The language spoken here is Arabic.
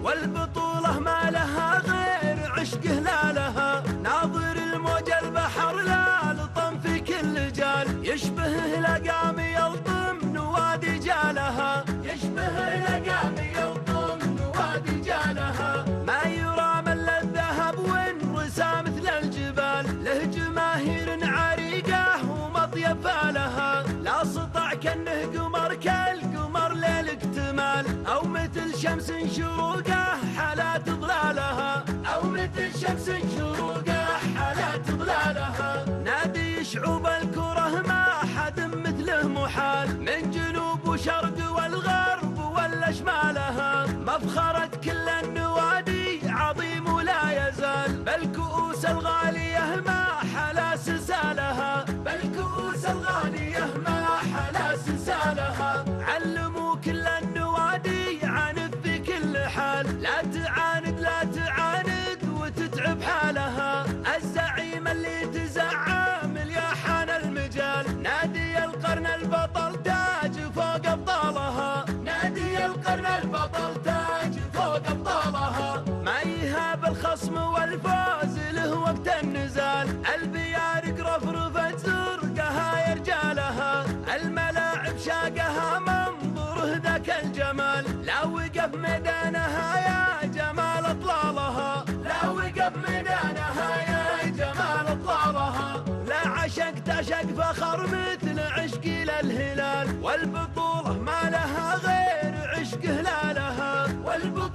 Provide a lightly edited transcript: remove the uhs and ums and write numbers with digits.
والبطولة ما لها غير عشقه لا لها، ناظر الموج البحر لا لطم في كل جال، يشبه لقام يلطم نوادي جالها، يشبه لقام يلطم نوادي جالها، ما يرى من الذهب وانرسى مثل الجبال، له جماهير عريقة ومطيب لها، لا سطع كأنه قمر كالقمر ليل اكتمال، أو مثل شمس شروقه حالات ظلالها، أو مثل شمس شروقه حالات ظلالها، نادي شعوب الكرة ما حد مثله محال، من جنوب وشرق والغرب والأشمالها، مفخرة كل النوادي عظيم ولا يزال، بالكؤوس الغالية ما حلا سلسالها، بالكؤوس الغالية ما حلا سلسالها، علموا كل النوادي عنف في كل حال، لا تعاند لا تعاند وتتعب حالها، الزعيم اللي تزعم الياحان المجال، نادي القرن البطل تاج فوق ابطالها، نادي القرن البطل تاج فوق ابطالها، ما يهاب الخصم والفوز له وقت النزال، البيارق رفرفت زرقها يا رجالها، الملاعب شاقها منظره ذاك الجمال، لا وقف ميدانها يا جمال اطلالها، لا وقف ميدانها يا جمال اطلالها، لا عشق تعشق فخر مثل عشقي للهلال، والبطولة ما لها غير عشقه لا لها، والبطولة